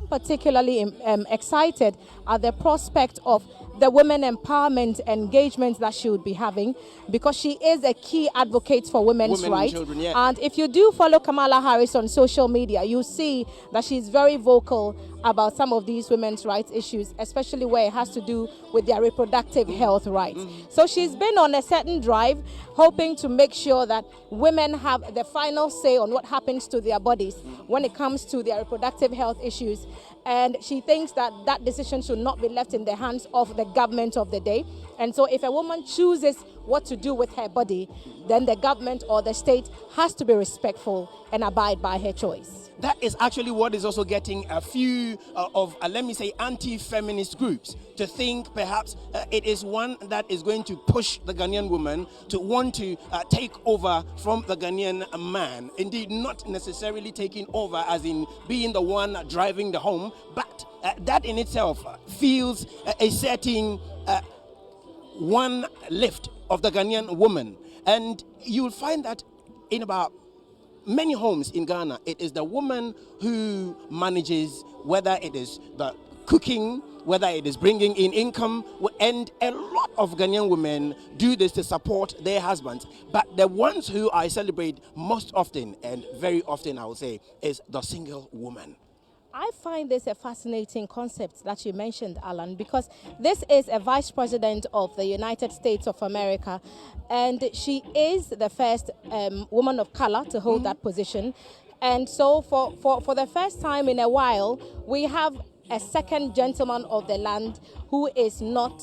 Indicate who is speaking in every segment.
Speaker 1: I'm particularly excited at the prospect of the women empowerment engagement that she would be having, because she is a key advocate for women's rights.
Speaker 2: Children, yeah.
Speaker 1: And if you do follow Kamala Harris on social media, you see that she's very vocal about some of these women's rights issues, especially where it has to do with their reproductive health rights. So she's been on a certain drive, hoping to make sure that women have the final say on what happens to their bodies when it comes to their reproductive health issues. And she thinks that that decision should not be left in the hands of the government of the day. And so if a woman chooses what to do with her body, then the government or the state has to be respectful and abide by her choice.
Speaker 2: That is actually what is also getting a few let me say, anti-feminist groups to think perhaps it is one that is going to push the Ghanaian woman to want to take over from the Ghanaian man. Indeed, not necessarily taking over as in being the one driving the home, but that in itself feels a certain one lift of the Ghanaian woman. And you'll find that in about many homes in Ghana, it is the woman who manages, whether it is the cooking, whether it is bringing in income, and a lot of Ghanaian women do this to support their husbands. But the ones who I celebrate most often, and very often I would say, is the single woman.
Speaker 1: I find this a fascinating concept that you mentioned, Alan, because this is a vice president of the United States of America, and she is the first woman of color to hold that position. And so for the first time in a while, we have a second gentleman of the land who is not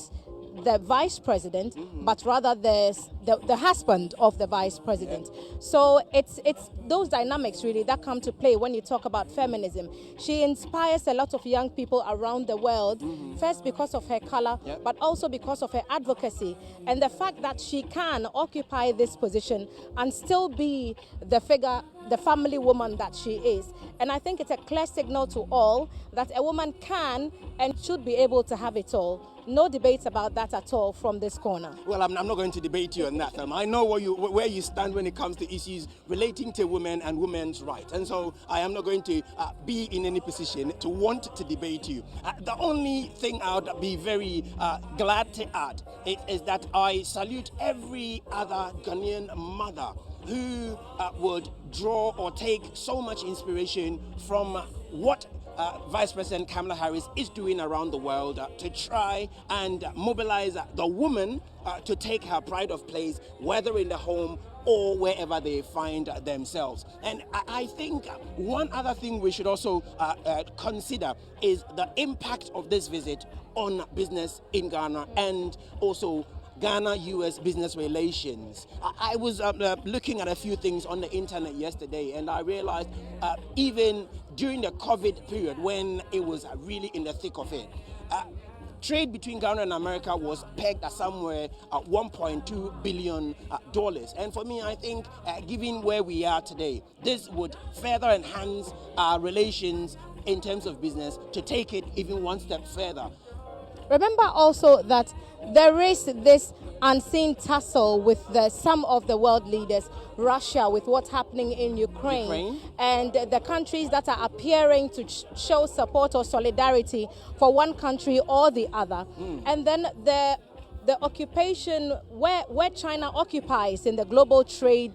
Speaker 1: the vice president, but rather the husband of the vice president. So it's those dynamics really that come to play when you talk about feminism. She inspires a lot of young people around the world, first because of her color, but also because of her advocacy and the fact that she can occupy this position and still be the figure, the family woman that she is. And I think it's a clear signal to all that a woman can and should be able to have it all. No debate about that at all from this corner.
Speaker 2: Well, I'm not going to debate you on that. I know where you stand when it comes to issues relating to women and women's rights. And so I am not going to be in any position to want to debate you. The only thing I would be very glad to add is that I salute every other Ghanaian mother who would draw or take so much inspiration from what Vice President Kamala Harris is doing around the world to try and mobilize the woman to take her pride of place, whether in the home or wherever they find themselves. And I think one other thing we should also consider is the impact of this visit on business in Ghana and also Ghana-US business relations. I was looking at a few things on the internet yesterday, and I realized even during the COVID period, when it was really in the thick of it, trade between Ghana and America was pegged at somewhere at $1.2 billion. And for me, I think given where we are today, this would further enhance our relations in terms of business to take it even one step further.
Speaker 1: Remember also that there is this unseen tussle with some of the world leaders, Russia with what's happening in Ukraine, and the countries that are appearing to show support or solidarity for one country or the other. And then the occupation where China occupies in the global trade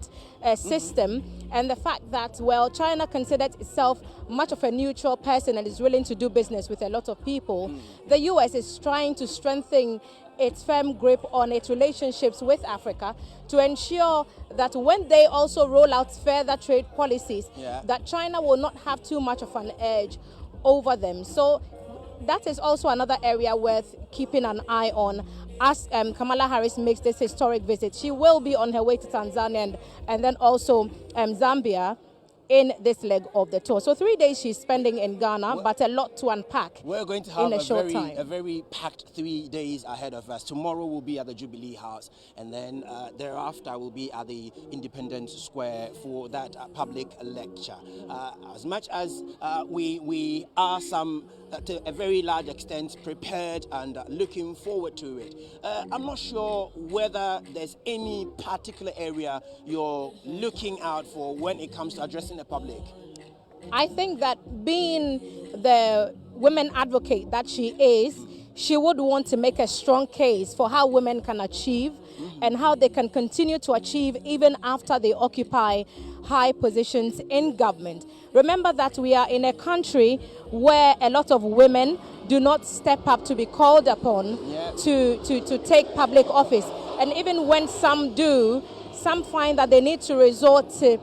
Speaker 1: system, and the fact that, well, China considers itself much of a neutral person and is willing to do business with a lot of people. The US is trying to strengthen its firm grip on its relationships with Africa to ensure that when they also roll out further trade policies, that China will not have too much of an edge over them. So that is also another area worth keeping an eye on as Kamala Harris makes this historic visit. She will be on her way to Tanzania and then also Zambia in this leg of the tour. So 3 days she's spending in Ghana, but a lot to unpack.
Speaker 2: We're going to have
Speaker 1: a
Speaker 2: very packed 3 days ahead of us. Tomorrow we'll be at the Jubilee House, and then thereafter we'll be at the Independence Square for that public lecture. As much as we are to a very large extent prepared and looking forward to it, I'm not sure whether there's any particular area you're looking out for when it comes to addressing the public.
Speaker 1: I think that being the women advocate that she is, she would want to make a strong case for how women can achieve and how they can continue to achieve even after they occupy high positions in government. Remember that we are in a country where a lot of women do not step up to be called upon to take public office. And even when some do, some find that they need to resort to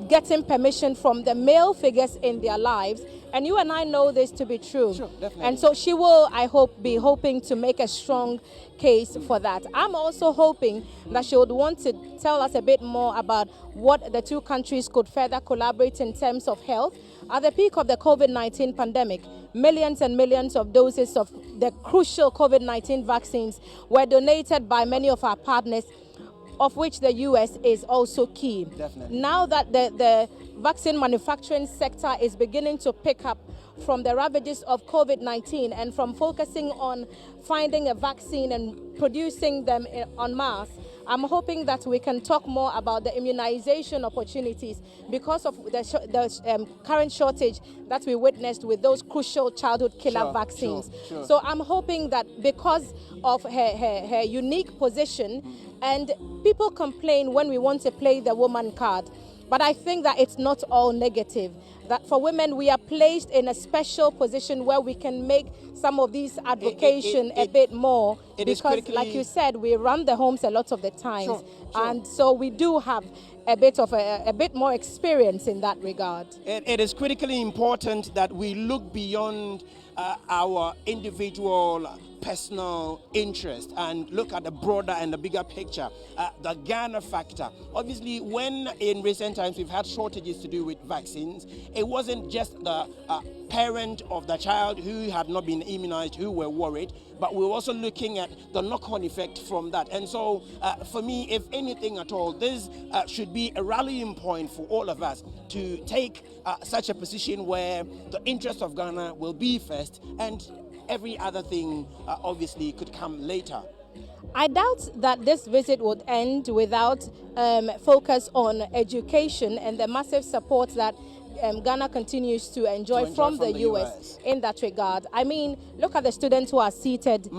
Speaker 1: getting permission from the male figures in their lives. And you and I know this to be true.
Speaker 2: Sure, definitely.
Speaker 1: And so she will, I hope, be hoping to make a strong case for that. I'm also hoping that she would want to tell us a bit more about what the two countries could further collaborate in terms of health. At the peak of the COVID-19 pandemic, millions and millions of doses of the crucial COVID-19 vaccines were donated by many of our partners, of which the US is also key.
Speaker 2: Definitely.
Speaker 1: Now that the vaccine manufacturing sector is beginning to pick up from the ravages of COVID-19 and from focusing on finding a vaccine and producing them en masse, I'm hoping that we can talk more about the immunization opportunities because of the current shortage that we witnessed with those crucial childhood killer vaccines.
Speaker 2: Sure.
Speaker 1: So I'm hoping that because of her unique position, and people complain when we want to play the woman card, but I think that it's not all negative. That for women, we are placed in a special position where we can make some of these advocation a bit more, because like you said, we run the homes a lot of the times.
Speaker 2: Sure.
Speaker 1: And so we do have a bit more experience in that regard.
Speaker 2: It is critically important that we look beyond our individual personal interest and look at the broader and the bigger picture, the Ghana factor. Obviously, when in recent times we've had shortages to do with vaccines, it wasn't just the parent of the child who had not been immunized who were worried, but we were also looking at the knock-on effect from that. And so for me, if anything at all, this should be a rallying point for all of us to take such a position where the interest of Ghana will be first, and every other thing obviously could come later.
Speaker 1: I doubt that this visit would end without focus on education and the massive support that Ghana continues to enjoy from the US in that regard. I mean, look at the students who are seated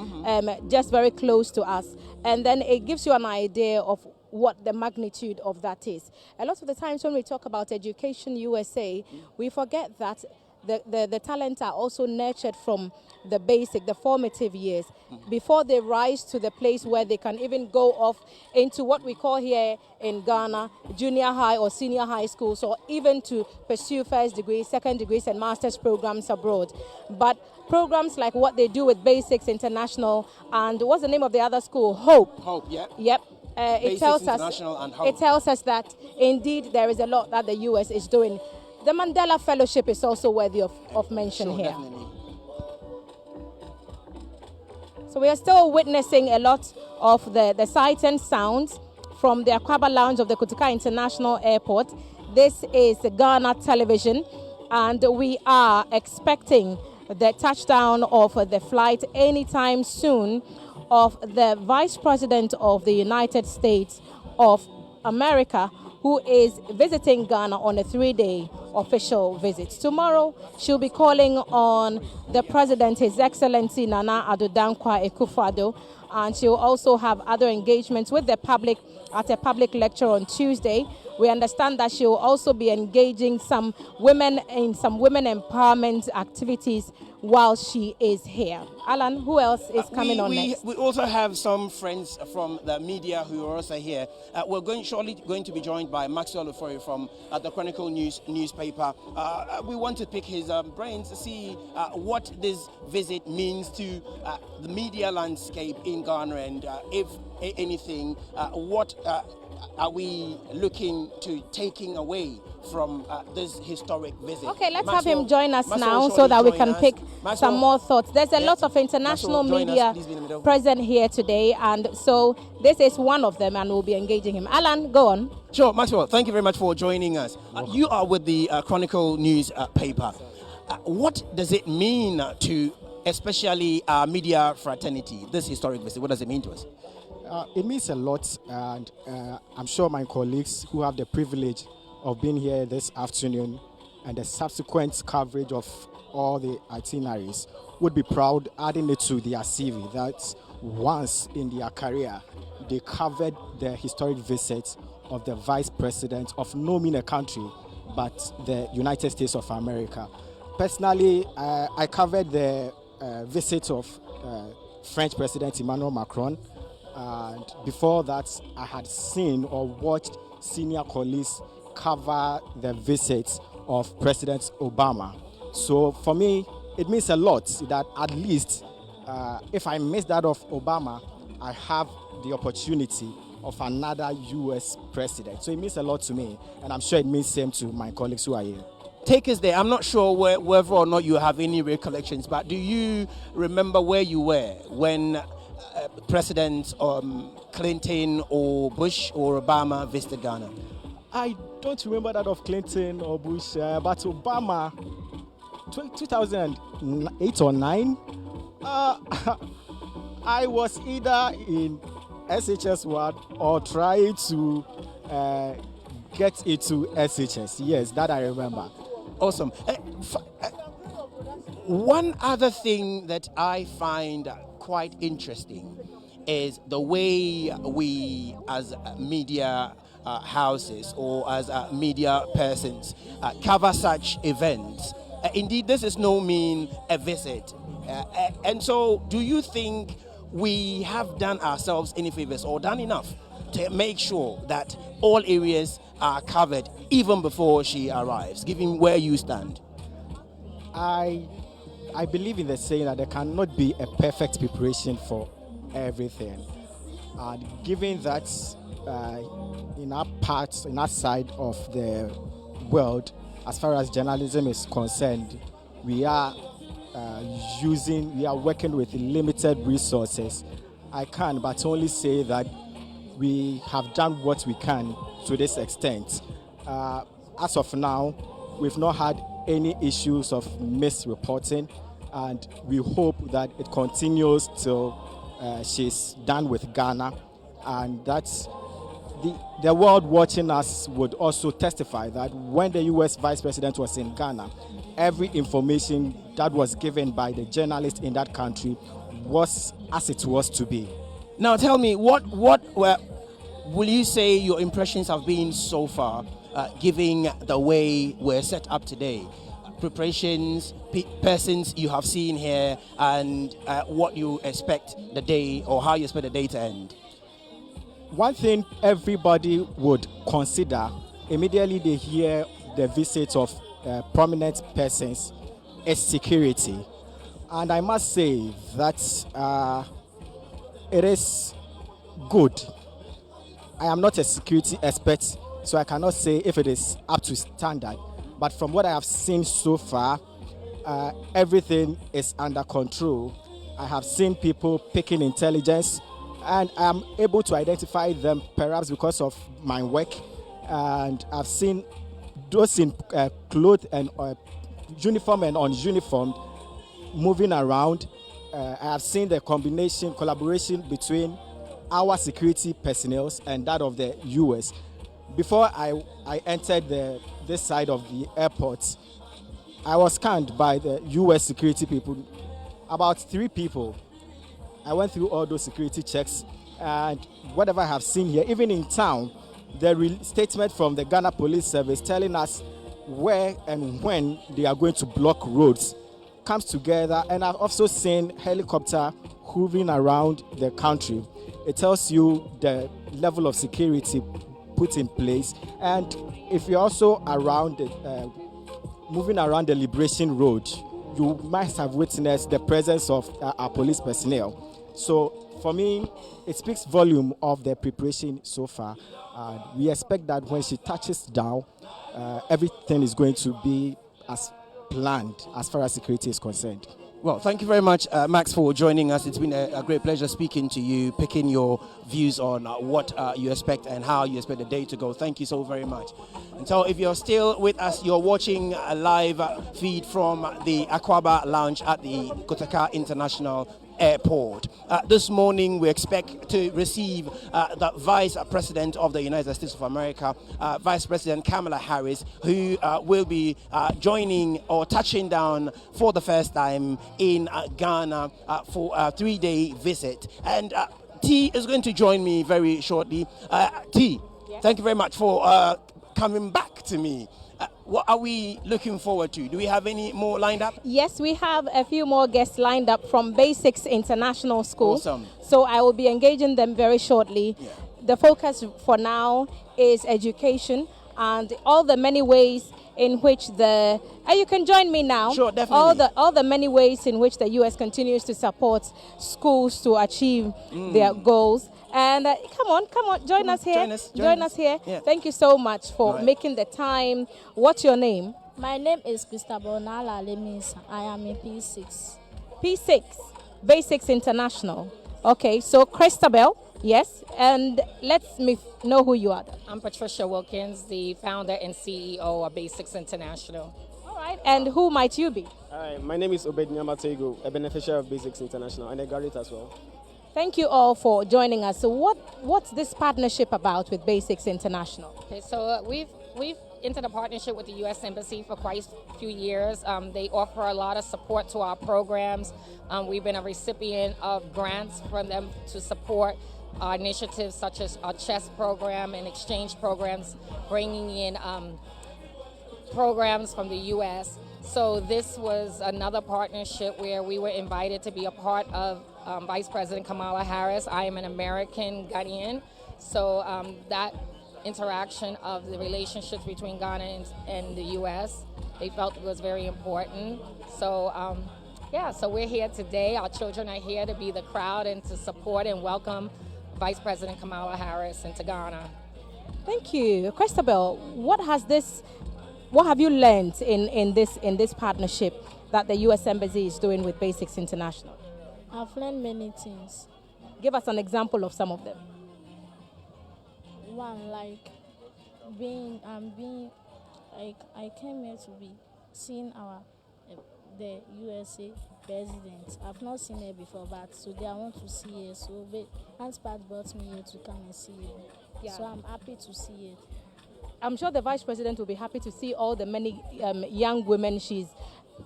Speaker 1: just very close to us, and then it gives you an idea of what the magnitude of that is. A lot of the times when we talk about Education USA, we forget that the talent are also nurtured from the basic, the formative years, before they rise to the place where they can even go off into what we call here in Ghana junior high or senior high schools, or even to pursue first degrees, second degrees and master's programs abroad. But programs like what they do with Basics International and what's the name of the other school? Hope. Yep. It tells us that indeed there is a lot that the US is doing. The Mandela Fellowship is also worthy of mention here.
Speaker 2: Definitely.
Speaker 1: So we are still witnessing a lot of the sights and sounds from the Akwaba Lounge of the Kotoka International Airport. This is Ghana Television, and we are expecting the touchdown of the flight anytime soon of the Vice President of the United States of America, who is visiting Ghana on a 3-day official visit. Tomorrow, she'll be calling on the President, His Excellency Nana Addo Dankwa Akufo-Addo, and she'll also have other engagements with the public at a public lecture on Tuesday. We understand that she'll also be engaging some women in some women empowerment activities while she is here. Alan, who else is coming on next?
Speaker 2: We also have some friends from the media who are also here. We're shortly going to be joined by Maxwell Ofori from the Chronicle newspaper. We want to pick his brains to see what this visit means to the media landscape in Ghana, and if anything, what are we looking to taking away from this historic visit?
Speaker 1: Okay, let's have him join us now so that we can pick some more thoughts. There's a lot of international media present here today, and so this is one of them, and we'll be engaging him. Alan, go on.
Speaker 2: Sure, Maxwell, thank you very much for joining us. You are with the Chronicle newspaper. What does it mean to especially our media fraternity, this historic visit? What does it mean to us?
Speaker 3: It means a lot, and I'm sure my colleagues who have the privilege of being here this afternoon and the subsequent coverage of all the itineraries would be proud adding it to their CV that once in their career they covered the historic visit of the Vice President of no mean a country but the United States of America. Personally, I covered the visit of French President Emmanuel Macron, and before that I had seen or watched senior colleagues cover the visit of President Obama. So for me, it means a lot that at least if I miss that of Obama, I have the opportunity of another U.S. president. So it means a lot to me, and I'm sure it means same to my colleagues who are here.
Speaker 2: Take us there. I'm not sure whether or not you have any recollections, but do you remember where you were when President Clinton or Bush or Obama visited Ghana?
Speaker 3: I don't remember that of Clinton or Bush, but Obama, 2008 or 9, I was either in SHS1 or trying to get into SHS. Yes, that I remember.
Speaker 2: Awesome. One other thing that I find quite interesting is the way we as media houses or as media persons cover such events. Indeed, this is no mean a visit. And so do you think we have done ourselves any favors or done enough to make sure that all areas are covered even before she arrives, given where you stand?
Speaker 3: I believe in the saying that there cannot be a perfect preparation for everything. And given that in our side of the world, as far as journalism is concerned, we are working with limited resources. I can but only say that we have done what we can to this extent. As of now, we've not had any issues of misreporting, and we hope that it continues till she's done with Ghana, and that's the world watching us would also testify that when the U.S. Vice President was in Ghana, every information that was given by the journalist in that country was as it was to be.
Speaker 2: Now tell me, what will you say your impressions have been so far, given the way we're set up today? Preparations, persons you have seen here, and what you expect the day, or how you expect the day to end?
Speaker 3: One thing everybody would consider immediately they hear the visit of prominent persons is security. And I must say that it is good. I am not a security expert, so I cannot say if it is up to standard. But from what I have seen so far, everything is under control. I have seen people picking intelligence, and I'm able to identify them perhaps because of my work. And I've seen those in clothes and uniform and ununiformed moving around. I have seen the collaboration between our security personnel and that of the U.S. Before I entered this side of the airport, I was scanned by the U.S. security people, about 3 people. I went through all those security checks, and whatever I have seen here, even in town, the statement from the Ghana Police Service telling us where and when they are going to block roads comes together. And I've also seen helicopter hovering around the country. It tells you the level of security put in place. And if you're also around moving around the Liberation Road, you might have witnessed the presence of our police personnel. So for me, it speaks volume of the preparation so far. We expect that when she touches down, everything is going to be as planned as far as security is concerned.
Speaker 2: Well, thank you very much, Max, for joining us. It's been a great pleasure speaking to you, picking your views on what you expect and how you expect the day to go. Thank you so very much. And so if you're still with us, you're watching a live feed from the Akwaba Lounge at the Kotaka International Airport. This morning, we expect to receive the Vice President of the United States of America, Vice President Kamala Harris, who will be joining or touching down for the first time in Ghana for a 3-day visit. And T is going to join me very shortly. T, thank you very much for coming back to me. What are we looking forward to? Do we have any more lined up?
Speaker 1: Yes, we have a few more guests lined up from Basics International School.
Speaker 2: Awesome.
Speaker 1: So I will be engaging them very shortly.
Speaker 2: Yeah.
Speaker 1: The focus for now is education and all the many ways in which you can join me now.
Speaker 2: Sure, definitely.
Speaker 1: All the many ways in which the U.S. continues to support schools to achieve their goals. And come on, join us here. Join us here.
Speaker 2: Yeah.
Speaker 1: Thank you so much for making the time. What's your name?
Speaker 4: My name is Christabel Nala Lemisa. I am in P6.
Speaker 1: P6, Basics International. Okay, so Christabel, yes, and let me know who you are.
Speaker 5: I'm Patricia Wilkins, the founder and CEO of Basics International.
Speaker 1: All right, and who might you be?
Speaker 6: Hi, my name is Obed Nyamatego, a beneficiary of Basics International and a graduate as well.
Speaker 1: Thank you all for joining us. So what's this partnership about with Basics International?
Speaker 5: Okay, so we've entered a partnership with the U.S. Embassy for quite a few years. They offer a lot of support to our programs. We've been a recipient of grants from them to support our initiatives such as our chess program and exchange programs, bringing in programs from the U.S. So this was another partnership where we were invited to be a part of Vice President Kamala Harris. I am an American Ghanaian, so that interaction of the relationships between Ghana and the U.S., they felt was very important. So so we're here today. Our children are here to be the crowd and to support and welcome Vice President Kamala Harris into Ghana.
Speaker 1: Thank you. Christabel, what have you learned in this partnership that the U.S. Embassy is doing with Basics International?
Speaker 4: I've learned many things.
Speaker 1: Give us an example of some of them.
Speaker 4: One, like I came here to be seeing the USA president. I've not seen her before, but today I want to see her. So Aunt Pat brought me here to come and see her. Yeah. So I'm happy to see it.
Speaker 1: I'm sure the Vice President will be happy to see all the many young women she's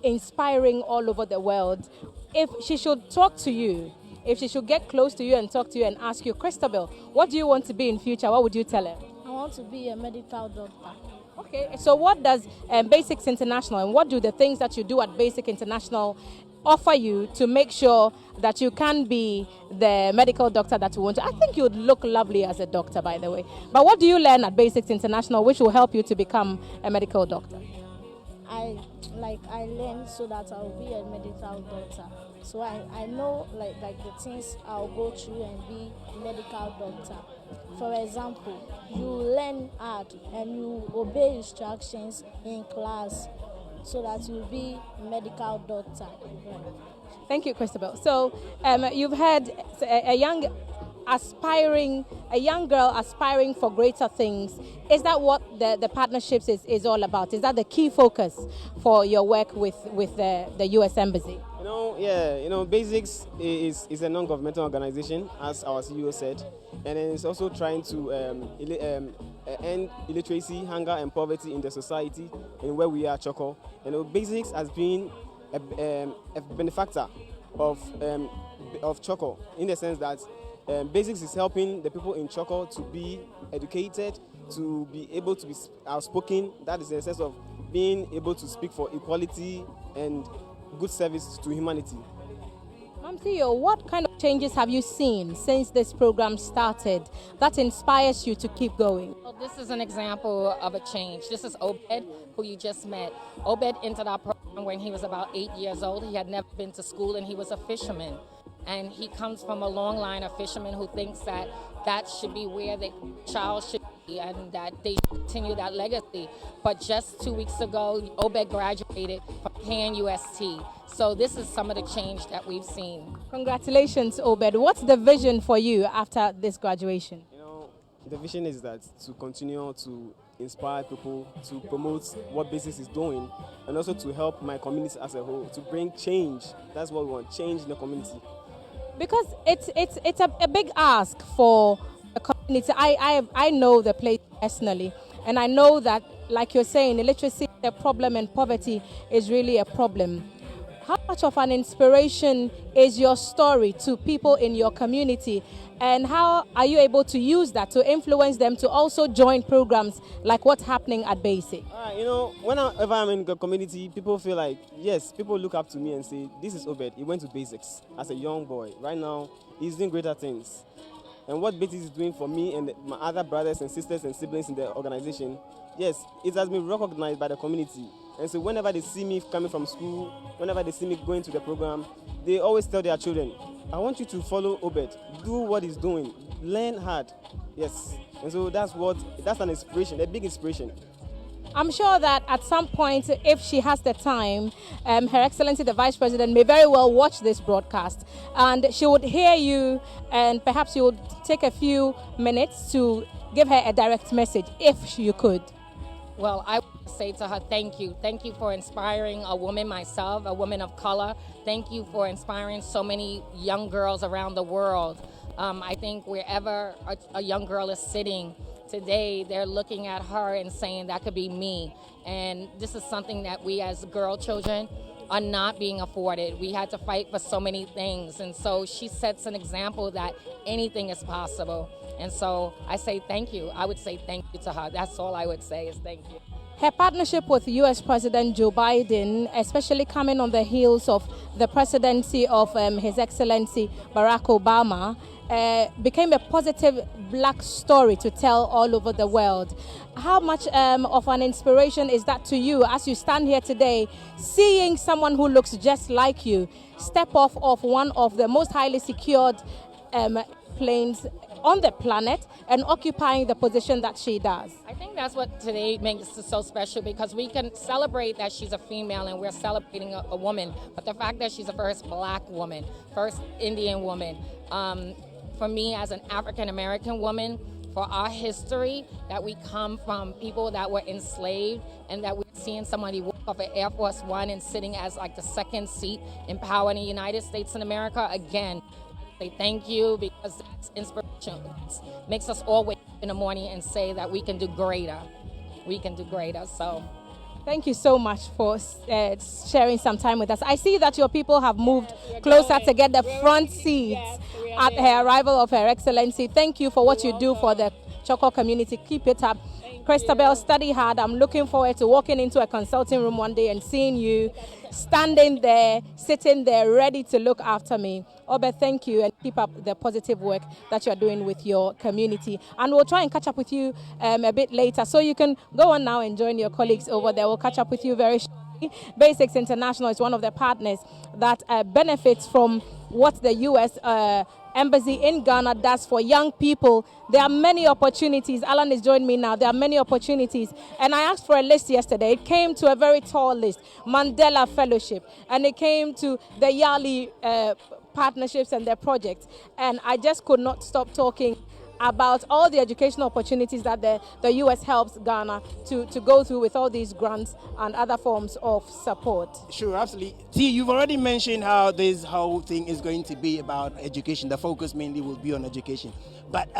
Speaker 1: inspiring all over the world. If she should talk to you, if she should get close to you and talk to you and ask you, Christabel, what do you want to be in future? What would you tell her?
Speaker 4: I want to be a medical doctor.
Speaker 1: Okay, so what does Basics International and what do the things that you do at Basic International offer you to make sure that you can be the medical doctor that you want to? I think you would look lovely as a doctor, by the way. But what do you learn at Basics International which will help you to become a medical doctor?
Speaker 4: I learned so that I'll be a medical doctor. So I know like the things I'll go through and be a medical doctor. For example, you learn art and you obey instructions in class so that you'll be a medical doctor.
Speaker 1: Thank you, Christabel. So you've had a young girl aspiring for greater things. Is that what the partnerships is all about? Is that the key focus for your work with the U.S. Embassy?
Speaker 6: Basics is a non-governmental organization, as our CEO said, and it's also trying to end illiteracy, hunger, and poverty in the society and where we are, Choco. Basics has been a benefactor of Choco in the sense that Basics is helping the people in Choco to be educated, to be able to be outspoken. That is in the sense of being able to speak for equality and good service to humanity.
Speaker 1: Ma'am CEO, what kind of changes have you seen since this program started that inspires you to keep going?
Speaker 5: Well, this is an example of a change. This is Obed, who you just met. Obed entered our program when he was about 8 years old. He had never been to school and he was a fisherman. And he comes from a long line of fishermen who thinks that should be where the child should be and that they should continue that legacy. But just 2 weeks ago, Obed graduated from KNUST. So this is some of the change that we've seen.
Speaker 1: Congratulations, Obed. What's the vision for you after this graduation?
Speaker 6: The vision is that to continue to inspire people, to promote what Basics is doing, and also to help my community as a whole, to bring change. That's what we want, change in the community.
Speaker 1: Because it's a big ask for the community. I know the place personally, and I know that, like you're saying, illiteracy is a problem and poverty is really a problem. How much of an inspiration is your story to people in your community, and how are you able to use that to influence them to also join programs like what's happening at Basic?
Speaker 6: Whenever I'm in the community, people feel like, yes, people look up to me and say, this is Obed. He went to Basics as a young boy. Right now, he's doing greater things. And what Basics is doing for me and my other brothers and sisters and siblings in the organization, yes, it has been recognized by the community. And so whenever they see me coming from school, whenever they see me going to the program, they always tell their children, I want you to follow Obed, do what he's doing, learn hard. Yes. And so that's an inspiration, a big inspiration.
Speaker 1: I'm sure that at some point, if she has the time, Her Excellency the Vice President may very well watch this broadcast, and she would hear you, and perhaps you would take a few minutes to give her a direct message, if you could.
Speaker 5: Well, I would say to her, thank you. Thank you for inspiring a woman myself, a woman of color. Thank you for inspiring so many young girls around the world. I think wherever a young girl is sitting today, they're looking at her and saying, that could be me. And this is something that we as girl children are not being afforded. We had to fight for so many things. And so she sets an example that anything is possible. And so I say thank you. I would say thank you to her. That's all I would say is thank you.
Speaker 1: Her partnership with U.S. President Joe Biden, especially coming on the heels of the presidency of His Excellency Barack Obama, became a positive black story to tell all over the world. How much of an inspiration is that to you as you stand here today, seeing someone who looks just like you step off of one of the most highly secured planes on the planet and occupying the position that she does?
Speaker 5: I think that's what today makes it so special, because we can celebrate that she's a female and we're celebrating a woman, but the fact that she's the first black woman, first Indian woman, for me as an African American woman, for our history, that we come from people that were enslaved, and that we're seeing somebody walk off an Air Force One and sitting as like the second seat in power in the United States in America. Again, say thank you, because it's inspirational. It makes us all wake up in the morning and say that we can do greater. We can do greater. So
Speaker 1: thank you so much for sharing some time with us. I see that your people have moved closer to get the front seats at her arrival of Her Excellency. Thank you for what you do for the Choco community. Keep it up. Christabel, study hard. I'm looking forward to walking into a consulting room one day and seeing you standing there, sitting there, ready to look after me. Obed, thank you, and keep up the positive work that you're doing with your community. And we'll try and catch up with you a bit later, so you can go on now and join your colleagues over there. We'll catch up with you very shortly. Basics International is one of the partners that benefits from what the U.S. Embassy in Ghana does for young people. There are many opportunities. Alan is joining me now. There are many opportunities. And I asked for a list yesterday. It came to a very tall list. Mandela Fellowship. And it came to the Yali partnerships and their projects. And I just could not stop talking about all the educational opportunities that the U.S. helps Ghana to go through with all these grants and other forms of support.
Speaker 2: Sure, absolutely. See, you've already mentioned how this whole thing is going to be about education. The focus mainly will be on education. But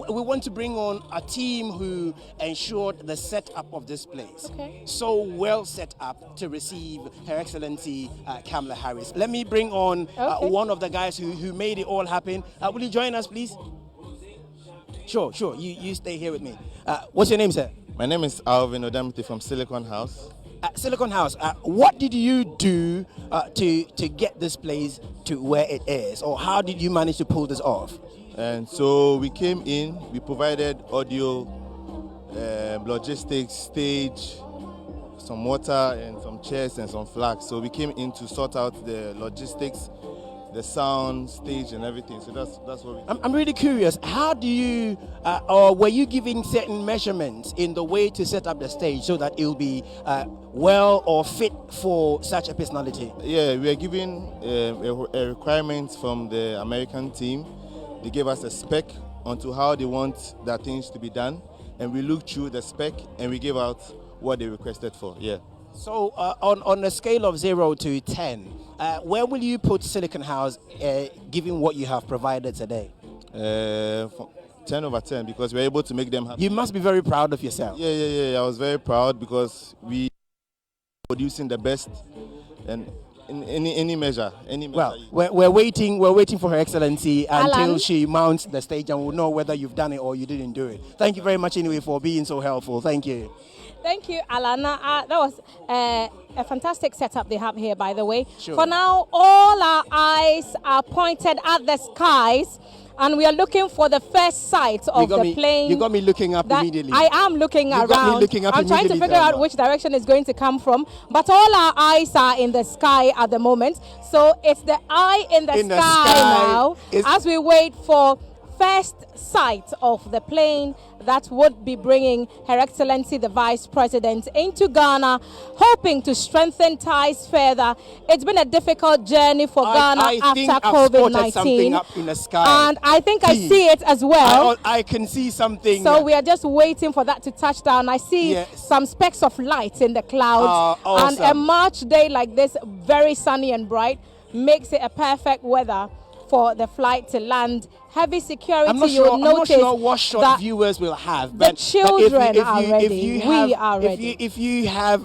Speaker 2: we want to bring on a team who ensured the setup of this place.
Speaker 1: Okay.
Speaker 2: So well set up to receive Her Excellency Kamala Harris. Let me bring on one of the guys who made it all happen. Will you join us, please? Sure. You stay here with me. What's your name, sir?
Speaker 7: My name is Alvin Odamiti from Silicon House.
Speaker 2: Silicon House, what did you do to get this place to where it is? Or how did you manage to pull this off?
Speaker 7: And so we came in, we provided audio, logistics, stage, some water and some chairs and some flags. So we came in to sort out the logistics, the sound, stage, and everything. So that's what we did.
Speaker 2: I'm really curious. How do you, or were you giving certain measurements in the way to set up the stage so that it will be well or fit for such a personality?
Speaker 7: Yeah, we are given a requirement from the American team. They gave us a spec onto how they want their things to be done, and we looked through the spec and we gave out what they requested for. Yeah.
Speaker 2: So on a scale of 0 to 10, Where will you put Silicon House, given what you have provided today?
Speaker 7: 10 over 10 because we're able to make them happy.
Speaker 2: You must be very proud of yourself.
Speaker 7: Yeah. I was very proud because we producing the best and in any measure.
Speaker 2: Well, we're waiting for Her Excellency until
Speaker 1: Alan?
Speaker 2: she mounts the stage, and we'll know whether you've done it or you didn't do it. Thank you very much anyway for being so helpful. Thank you.
Speaker 1: Thank you, Alana. That was a fantastic setup they have here, by the way.
Speaker 2: Sure.
Speaker 1: For now, all our eyes are pointed at the skies, and we are looking for the first sight of the plane.
Speaker 2: You got me looking up immediately.
Speaker 1: I am looking around.
Speaker 2: Got me looking up
Speaker 1: I'm trying to
Speaker 2: immediately,
Speaker 1: figure out which direction it's going to come from. But all our eyes are in the sky at the moment. So it's the eye in the sky now as we wait for first sight of the plane that would be bringing Her Excellency the Vice President into Ghana, hoping to strengthen ties further. It's been a difficult journey for Ghana after COVID-19.
Speaker 2: Something up in the sky.
Speaker 1: And I think I see it as well.
Speaker 2: I can see something.
Speaker 1: So we are just waiting for that to touch down. I see some specks of light in the clouds.
Speaker 2: Awesome.
Speaker 1: And a March day like this, very sunny and bright, makes it a perfect weather for the flight to land. Heavy security,
Speaker 2: I'm not sure what shot viewers will have.
Speaker 1: But the children are ready. We are ready.
Speaker 2: If you have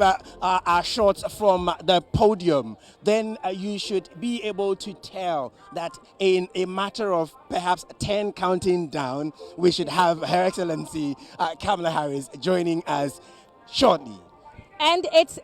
Speaker 2: shots from the podium, then you should be able to tell that in a matter of perhaps 10 counting down, we should have Her Excellency Kamala Harris joining us shortly.
Speaker 1: And it's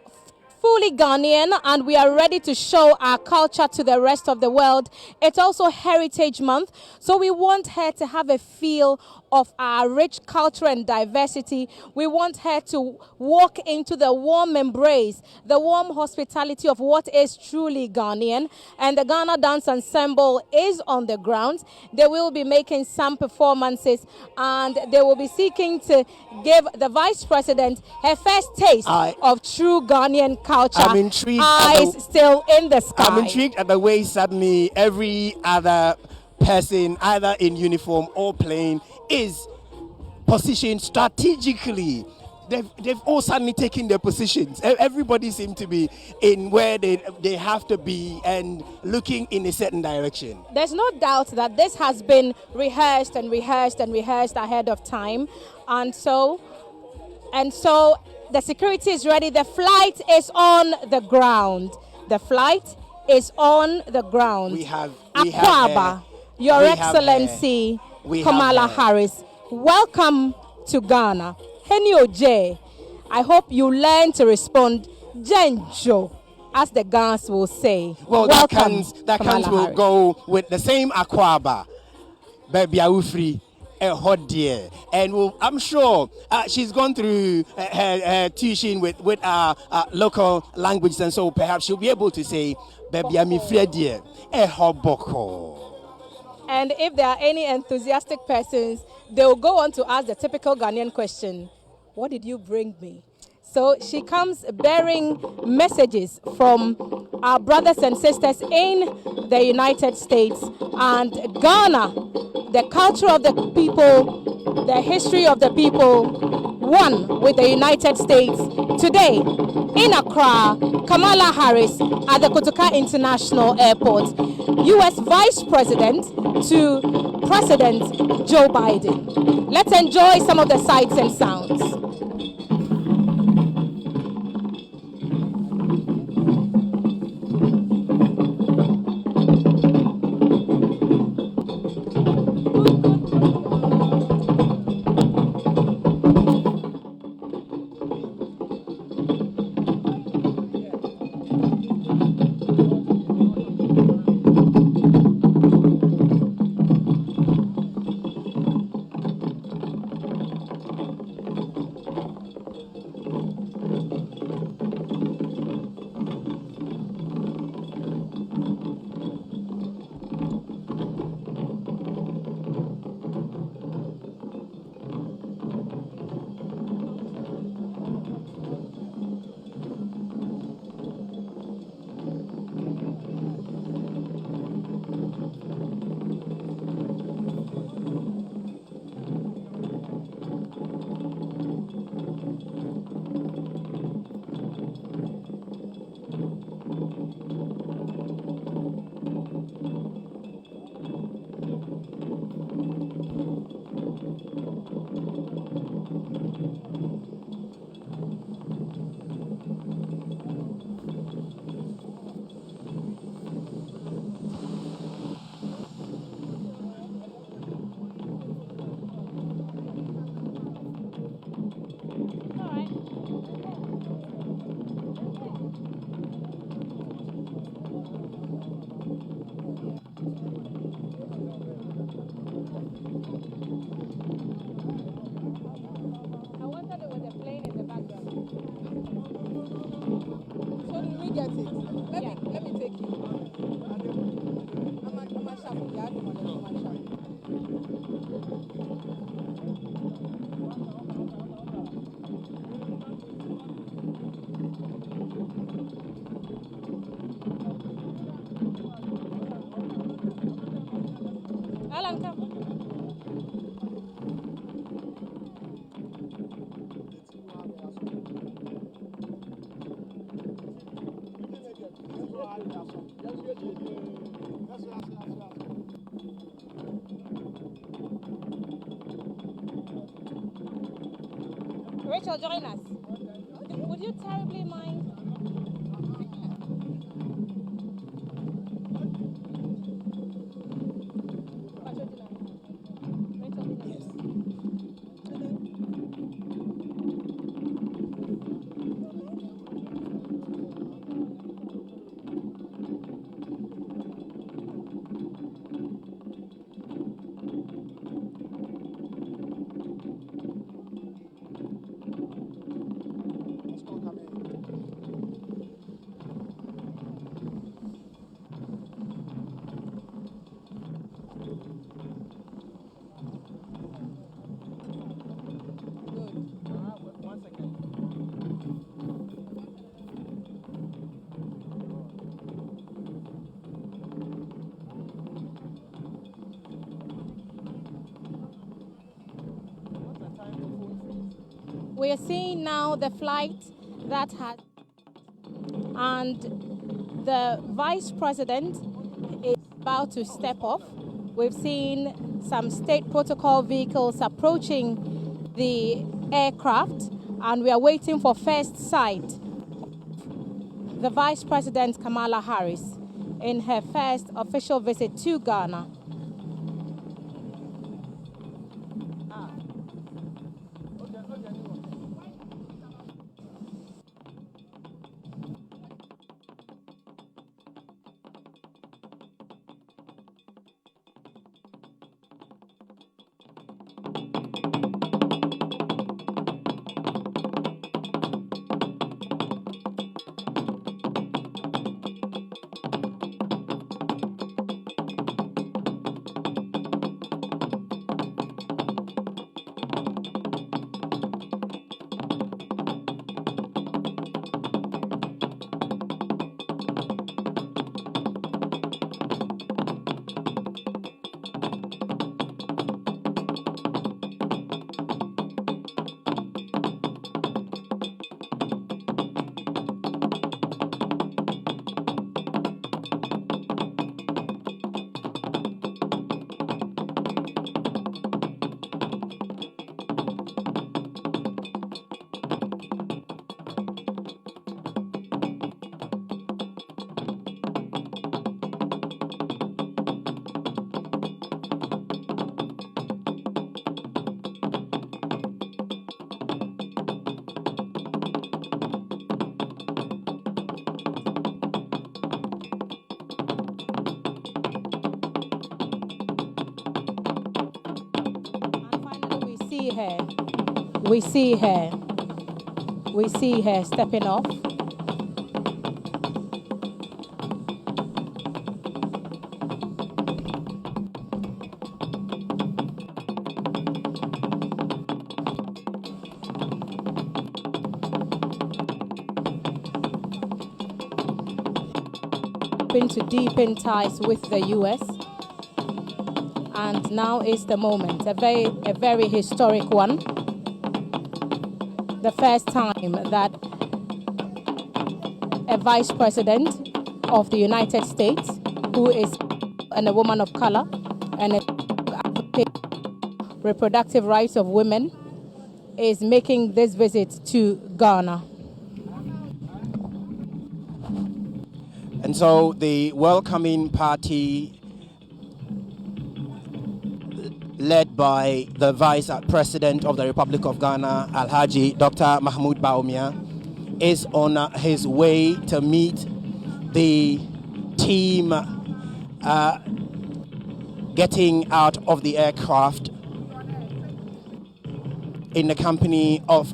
Speaker 1: fully Ghanaian, and we are ready to show our culture to the rest of the world. It's also Heritage Month, so we want her to have a feel of our rich culture and diversity. We want her to walk into the warm embrace, the warm hospitality of what is truly Ghanaian. And the Ghana Dance Ensemble is on the ground. They will be making some performances, and they will be seeking to give the Vice President her first taste of true Ghanaian culture.
Speaker 2: I'm intrigued.
Speaker 1: Eyes still in the sky.
Speaker 2: I'm intrigued at the way suddenly every other person, either in uniform or plain, is positioned strategically. They've all suddenly taken their positions. Everybody seems to be in where they have to be and looking in a certain direction.
Speaker 1: There's no doubt that this has been rehearsed and rehearsed and rehearsed ahead of time. And so the security is ready. The flight is on the ground. The flight is on the ground.
Speaker 2: We have
Speaker 1: Akwaba, Your Excellency Kamala Harris, welcome to Ghana. Henio J, I hope you learn to respond Genjo, as the Ghans will say.
Speaker 2: Well,
Speaker 1: welcome,
Speaker 2: that comes will go with the same Akwaba, baby Awufri, a hot dear. And I'm sure she's gone through her tuition with our local languages, and so perhaps she'll be able to say, baby Amifri dear, a hot boko.
Speaker 1: And if there are any enthusiastic persons, they will go on to ask the typical Ghanaian question, what did you bring me? So she comes bearing messages from our brothers and sisters in the United States and Ghana, the culture of the people, the history of the people, one with the United States. Today, in Accra, Kamala Harris at the Kotoka International Airport, U.S. Vice President to President Joe Biden. Let's enjoy some of the sights and sounds. Rachel, join us. Would you terribly mind? We are seeing now the flight that had, and the vice president is about to step off. We've seen some state protocol vehicles approaching the aircraft, and we are waiting for first sight. The vice president Kamala Harris in her first official visit to Ghana. We see her stepping off. To deepen ties with the U.S. and now is the moment, a very historic one. The first time that a vice president of the United States, who is a woman of color and advocates reproductive rights of women, is making this visit to Ghana.
Speaker 2: And so the welcoming party, led by the Vice President of the Republic of Ghana, Alhaji Dr. Mahmoud Bawumia, is on his way to meet the team getting out of the aircraft in the company of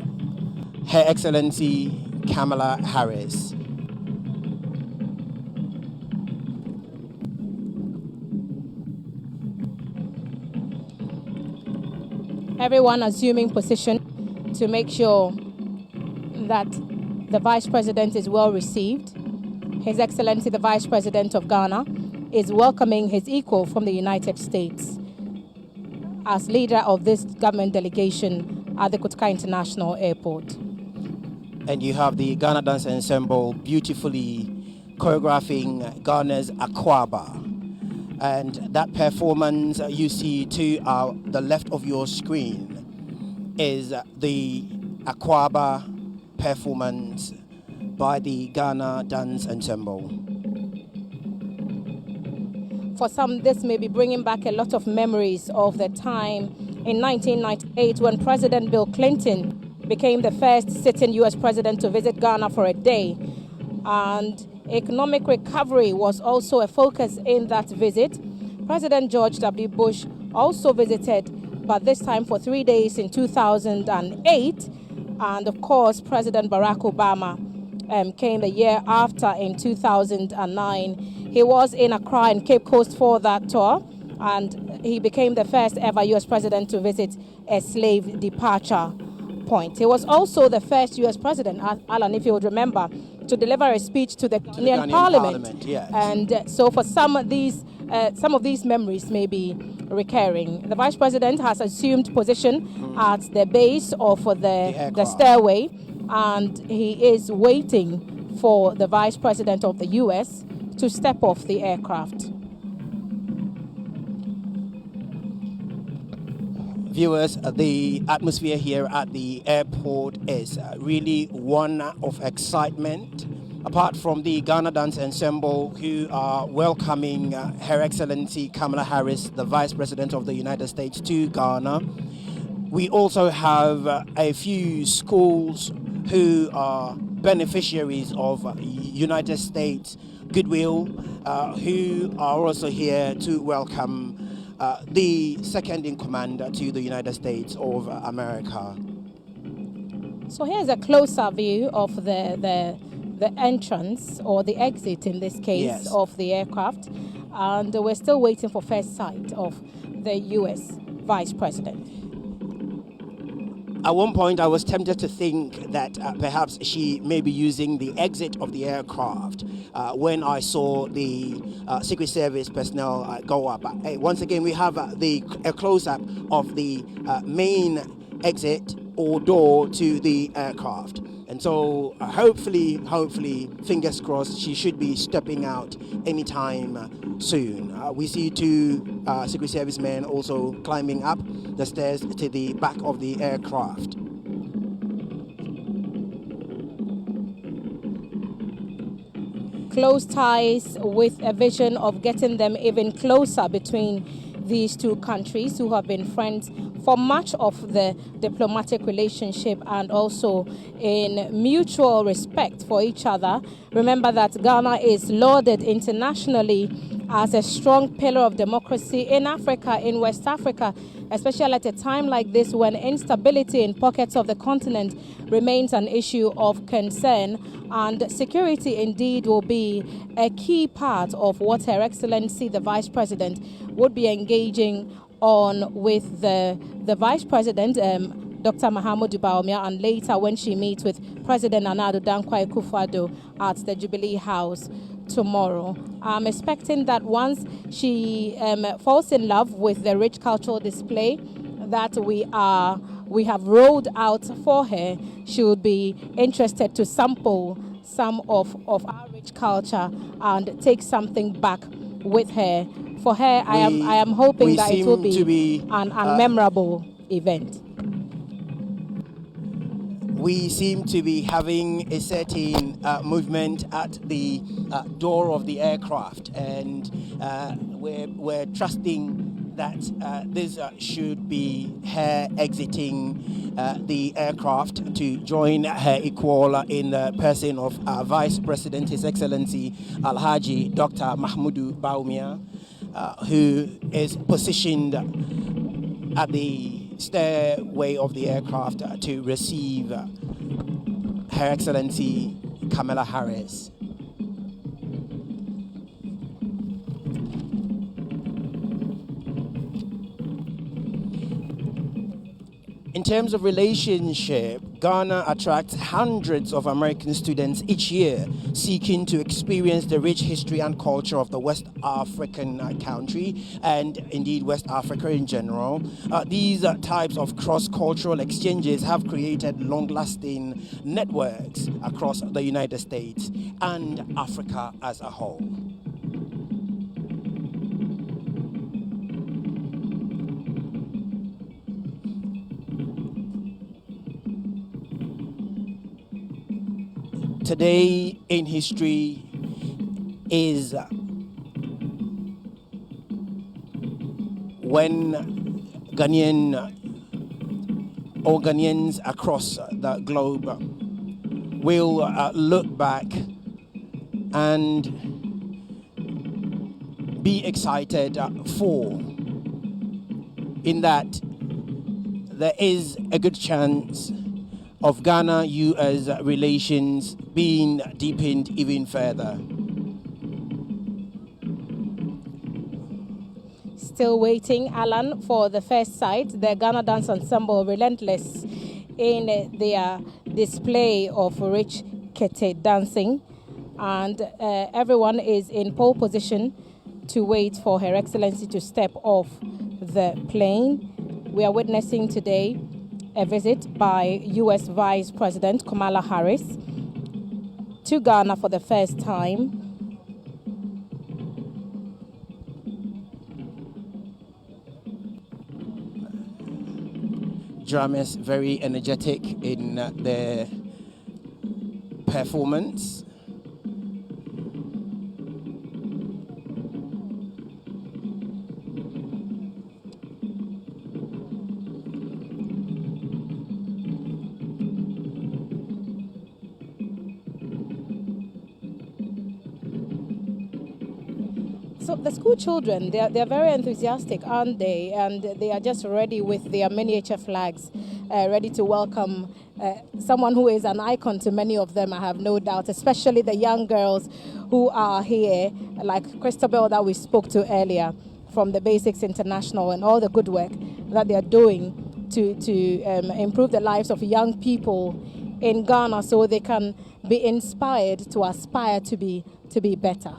Speaker 2: Her Excellency Kamala Harris.
Speaker 1: Everyone assuming position to make sure that the Vice President is well received. His Excellency, the Vice President of Ghana, is welcoming his equal from the United States as leader of this government delegation at the Kotoka International Airport.
Speaker 2: And you have the Ghana Dance Ensemble beautifully choreographing Ghana's Akwaba. And that performance you see to the left of your screen is the Aquaba performance by the Ghana Dance Ensemble.
Speaker 1: For some, this may be bringing back a lot of memories of the time in 1998 when President Bill Clinton became the first sitting U.S. president to visit Ghana for a day. And economic recovery was also a focus in that visit. President George W. Bush also visited, but this time for 3 days in 2008. And of course, President Barack Obama came the year after in 2009. He was in Accra and Cape Coast for that tour, and he became the first ever U.S. president to visit a slave departure point. He was also the first U.S. president, Alan, if you would remember, to deliver a speech to the Ghanaian Parliament.
Speaker 2: Yes.
Speaker 1: And so for some of these memories may be recurring. The vice president has assumed position at the base of the stairway, and he is waiting for the vice president of the U.S. to step off the aircraft.
Speaker 2: Viewers, the atmosphere here at the airport is really one of excitement. Apart from the Ghana Dance Ensemble, who are welcoming Her Excellency Kamala Harris, the Vice President of the United States, to Ghana, we also have a few schools who are beneficiaries of United States goodwill, who are also here to welcome the second in command to the United States of America.
Speaker 1: So here's a closer view of the entrance, or the exit in this case,
Speaker 2: Yes,
Speaker 1: of the aircraft, and we're still waiting for first sight of the U.S. Vice President.
Speaker 2: At one point, I was tempted to think that perhaps she may be using the exit of the aircraft when I saw the Secret Service personnel go up. Once again, we have a close-up of the main exit or door to the aircraft. And so hopefully, fingers crossed, she should be stepping out anytime soon. We see two Secret Service men also climbing up the stairs to the back of the aircraft.
Speaker 1: Close ties with a vision of getting them even closer between these two countries, who have been friends for much of the diplomatic relationship and also in mutual respect for each other. Remember that Ghana is lauded internationally as a strong pillar of democracy in Africa, in West Africa, especially at a time like this when instability in pockets of the continent remains an issue of concern. And security indeed will be a key part of what Her Excellency the Vice President would be engaging on with the Vice President, Dr. Mahamudu Bawumia, and later when she meets with President Nana Addo Dankwa Akufo-Addo at the Jubilee House tomorrow. I'm expecting that once she falls in love with the rich cultural display that we have rolled out for her, she would be interested to sample some of our rich culture and take something back with her. For her, I am hoping that it will be an memorable event.
Speaker 2: We seem to be having a certain movement at the door of the aircraft, and we're trusting that this should be her exiting the aircraft to join her equal in the person of our Vice President, His Excellency Alhaji Dr. Mahamudu Bawumia, who is positioned at the stairway of the aircraft to receive Her Excellency Kamala Harris. In terms of relationship, Ghana attracts hundreds of American students each year seeking to experience the rich history and culture of the West African country, and indeed West Africa in general. These types of cross-cultural exchanges have created long-lasting networks across the United States and Africa as a whole. today in history is when Ghanaians across the globe will look back and be excited for, in that there is a good chance of Ghana-US relations being deepened even further.
Speaker 1: Still waiting, Alan, for the first sight. The Ghana Dance Ensemble relentless in their display of rich Kente dancing, and everyone is in pole position to wait for Her Excellency to step off the plane. We are witnessing today a visit by U.S. Vice President Kamala Harris to Ghana for the first time.
Speaker 2: Drummers very energetic in their performance.
Speaker 1: So the school children, they're very enthusiastic, aren't they? And they are just ready with their miniature flags, ready to welcome someone who is an icon to many of them, I have no doubt, especially the young girls who are here, like Christabel that we spoke to earlier from the Basics International, and all the good work that they are doing to improve the lives of young people in Ghana so they can be inspired to aspire to be better.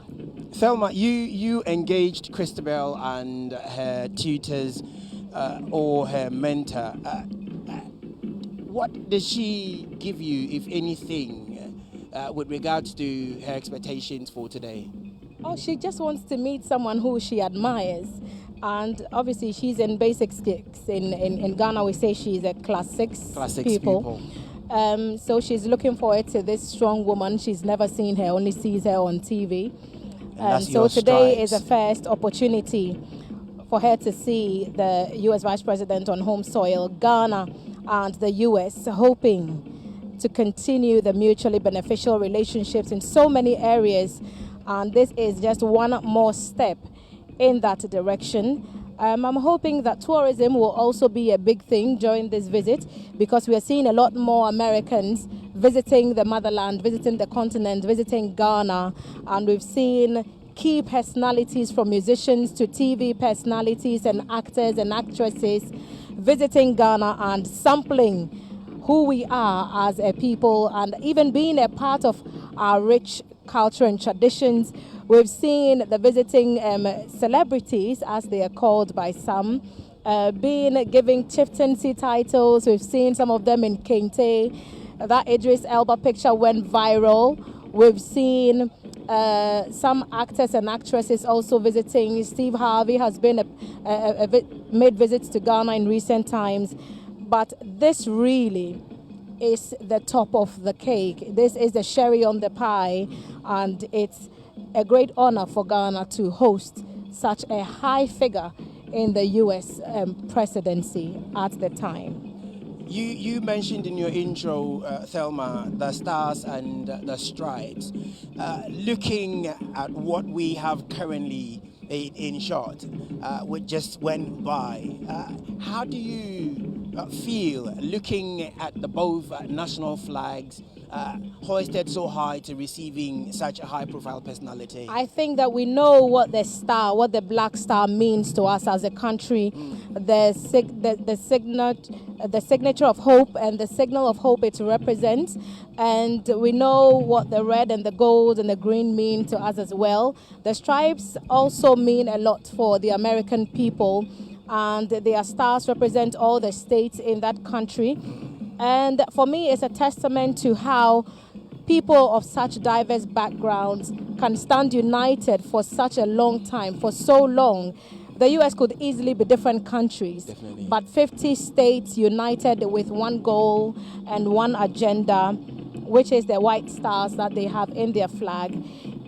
Speaker 2: Thelma, you engaged Christabel and her tutors or her mentor. What does she give you, if anything, with regards to her expectations for today?
Speaker 1: Oh, she just wants to meet someone who she admires. And obviously she's in basic skills. In Ghana we say she's a class 6 people. So she's looking forward to this strong woman. She's never seen her, only sees her on TV. So today is a first opportunity for her to see the U.S. Vice President on home soil, Ghana and the U.S., hoping to continue the mutually beneficial relationships in so many areas. And this is just one more step in that direction. I'm hoping that tourism will also be a big thing during this visit, because we are seeing a lot more Americans visiting the motherland, visiting the continent, visiting Ghana, and we've seen key personalities from musicians to TV personalities and actors and actresses visiting Ghana and sampling who we are as a people, and even being a part of our rich culture and traditions. We've seen the visiting celebrities, as they are called by some, giving chieftaincy titles. We've seen some of them in Kente. That Idris Elba picture went viral. We've seen some actors and actresses also visiting. Steve Harvey has been made visits to Ghana in recent times. But this really is the top of the cake. This is the cherry on the pie, and it's a great honor for Ghana to host such a high figure in the U.S. presidency at the time.
Speaker 2: You mentioned in your intro, Thelma, the stars and the stripes. Looking at what we have currently in short, which just went by, how do you feel looking at the both national flags hoisted so high to receiving such a high-profile personality?
Speaker 1: I think that we know what the black star means to us as a country. The signature of hope and the signal of hope it represents, and we know what the red and the gold and the green mean to us as well. The stripes also mean a lot for the American people, and their stars represent all the states in that country. And for me, it's a testament to how people of such diverse backgrounds can stand united for such a long time, for so long. The U.S. could easily be different countries, but 50 states united with one goal and one agenda, which is the white stars that they have in their flag,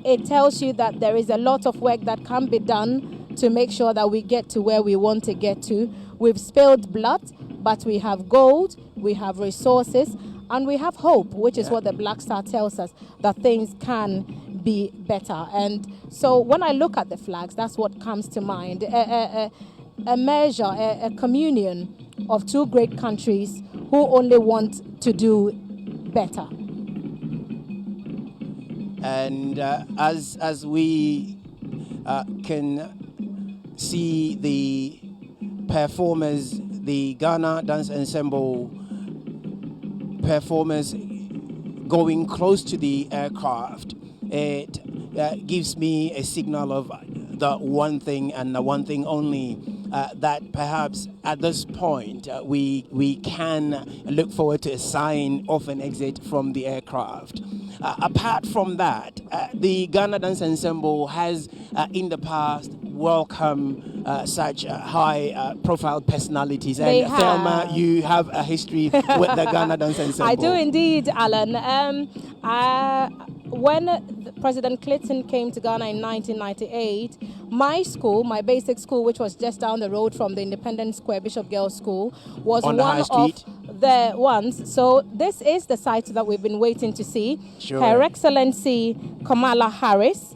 Speaker 1: it tells you that there is a lot of work that can be done to make sure that we get to where we want to get to. We've spilled blood, but we have gold, we have resources, and we have hope, which is what the Black Star tells us, that things can be better. And so when I look at the flags, that's what comes to mind. A measure, a communion of two great countries who only want to do better.
Speaker 2: And as we can see the performers, the Ghana Dance Ensemble performers going close to the aircraft, it gives me a signal of the one thing and the one thing only, that perhaps at this point we can look forward to a sign of an exit from the aircraft. Apart from that, the Ghana Dance Ensemble has in the past welcomed such high-profile personalities.
Speaker 1: They
Speaker 2: and
Speaker 1: have.
Speaker 2: Thelma, you have a history with the Ghana Dance Ensemble.
Speaker 1: I do indeed, Alan. When President Clinton came to Ghana in 1998, my school, my basic school, which was just down the road from the Independence Square Bishop Girls School, was
Speaker 2: On the
Speaker 1: one
Speaker 2: high street?
Speaker 1: of the ones. So this is the site that we've been waiting to see.
Speaker 2: Sure.
Speaker 1: Her Excellency Kamala Harris,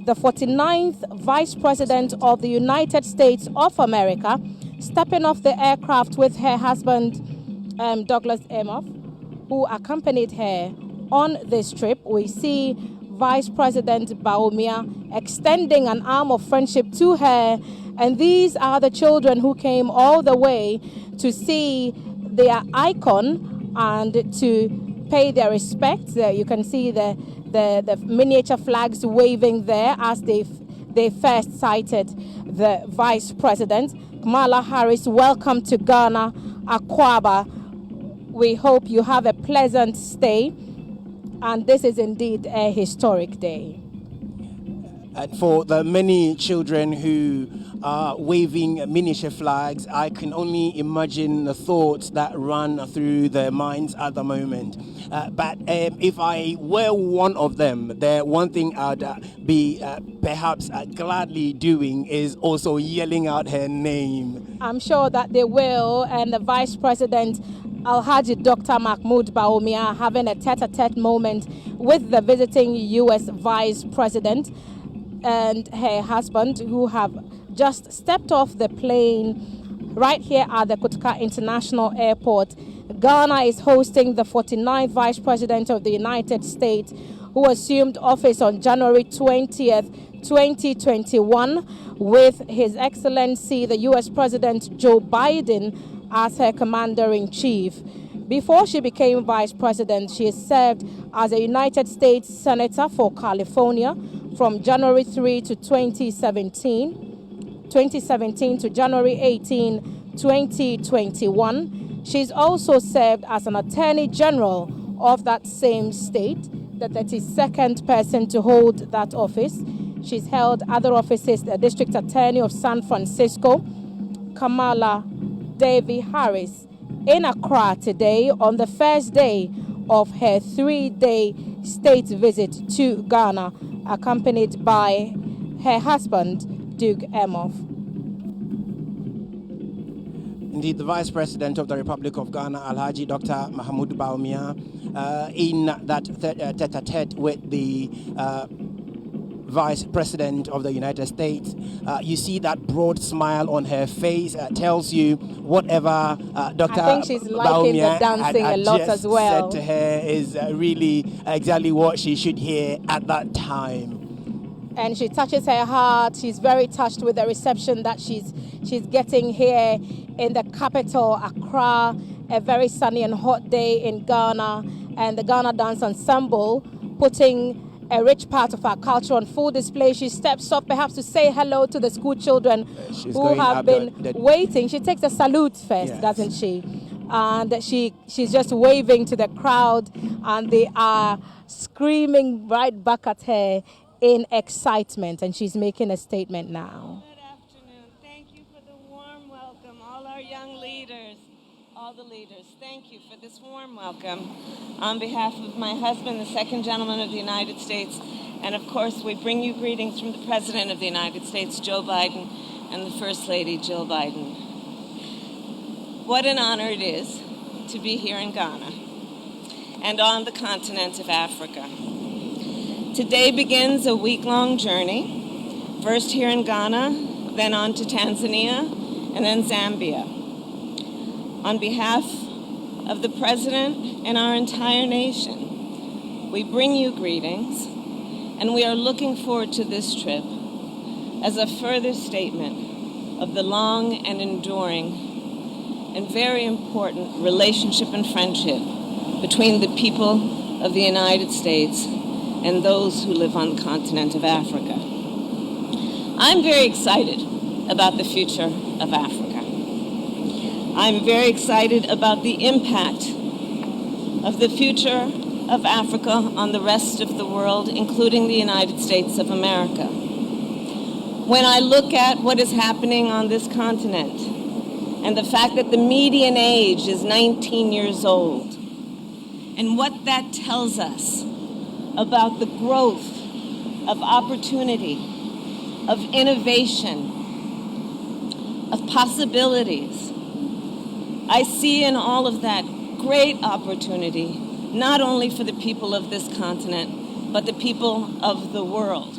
Speaker 1: the 49th Vice President of the United States of America, stepping off the aircraft with her husband, Douglas Emhoff, who accompanied her on this trip. We see Vice President Bawumia extending an arm of friendship to her, and these are the children who came all the way to see their icon and to pay their respects. You can see the miniature flags waving there as they first sighted the Vice President. Kamala Harris, welcome to Ghana, Akwaba. We hope you have a pleasant stay, and this is indeed a historic day.
Speaker 2: And for the many children who are waving miniature flags, I can only imagine the thoughts that run through their minds at the moment. But if I were one of them, the one thing I'd be perhaps gladly doing is also yelling out her name.
Speaker 1: I'm sure that they will, and the Vice President Alhaji Dr. Mahmoud Bawumia having a tete-a-tete moment with the visiting U.S. Vice President and her husband, who have just stepped off the plane right here at the Kotoka International Airport. Ghana is hosting the 49th Vice President of the United States, who assumed office on January 20th, 2021, with His Excellency the U.S. President Joe Biden as her commander-in-chief. Before she became vice president, she served as a United States Senator for California from January 3 to 2017 to January 18, 2021. She's also served as an Attorney General of that same state, the 32nd person to hold that office. She's held other offices, the District Attorney of San Francisco, Kamala Harris, in Accra today on the first day of her 3-day state visit to Ghana, accompanied by her husband, Duke Emhoff.
Speaker 2: Indeed, the Vice President of the Republic of Ghana, Alhaji Dr. Mahmoud Bawumia, in that tete-a-tete with the Vice President of the United States. You see that broad smile on her face, tells you whatever Dr.
Speaker 1: I think she's liking the dancing a lot as well.
Speaker 2: Said to her is really exactly what she should hear at that time.
Speaker 1: And she touches her heart. She's very touched with the reception that she's getting here in the capital, Accra. A very sunny and hot day in Ghana, and the Ghana Dance Ensemble putting a rich part of our culture on full display. She steps up perhaps to say hello to the school children who have been waiting. She takes a salute first, doesn't she? And she's just waving to the crowd, and they are screaming right back at her in excitement, and she's making a statement now.
Speaker 8: Good afternoon. Thank you for the warm welcome, all our young leaders, all the leaders, thank you for this warm welcome on behalf of my husband, the second gentleman of the United States, and of course we bring you greetings from the President of the United States, Joe Biden, and the First Lady, Jill Biden. What an honor it is to be here in Ghana and on the continent of Africa. Today begins a week-long journey, first here in Ghana, then on to Tanzania, and then Zambia. On behalf of the President and our entire nation, we bring you greetings, and we are looking forward to this trip as a further statement of the long and enduring and very important relationship and friendship between the people of the United States and those who live on the continent of Africa. I'm very excited about the future of Africa. I'm very excited about the impact of the future of Africa on the rest of the world, including the United States of America. When I look at what is happening on this continent and the fact that the median age is 19 years old, and what that tells us about the growth of opportunity, of innovation, of possibilities, I see in all of that great opportunity, not only for the people of this continent, but the people of the world,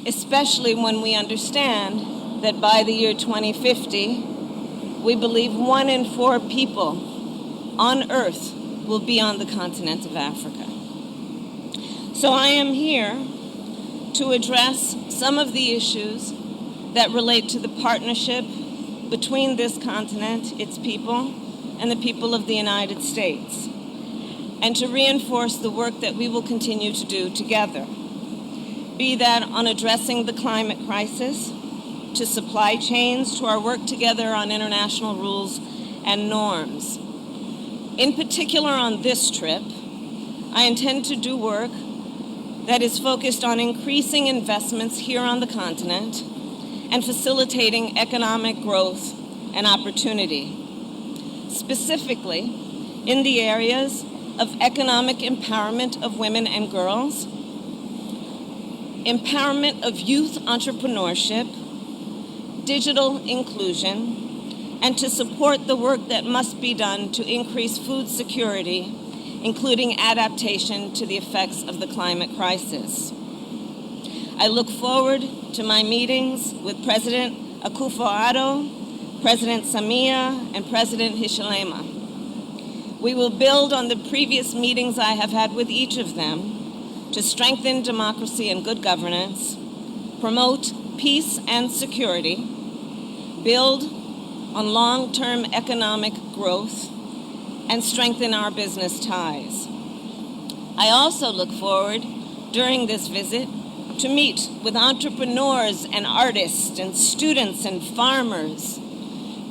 Speaker 8: especially when we understand that by the year 2050, we believe 1 in 4 people on Earth will be on the continent of Africa. So I am here to address some of the issues that relate to the partnership between this continent, its people, and the people of the United States, and to reinforce the work that we will continue to do together, be that on addressing the climate crisis, to supply chains, to our work together on international rules and norms. In particular on this trip, I intend to do work that is focused on increasing investments here on the continent and facilitating economic growth and opportunity, specifically in the areas of economic empowerment of women and girls, empowerment of youth entrepreneurship, digital inclusion, and to support the work that must be done to increase food security, including adaptation to the effects of the climate crisis. I look forward to my meetings with President Akufo-Addo, President Samia, and President Hichilema. We will build on the previous meetings I have had with each of them to strengthen democracy and good governance, promote peace and security, build on long-term economic growth, and strengthen our business ties. I also look forward during this visit to meet with entrepreneurs and artists and students and farmers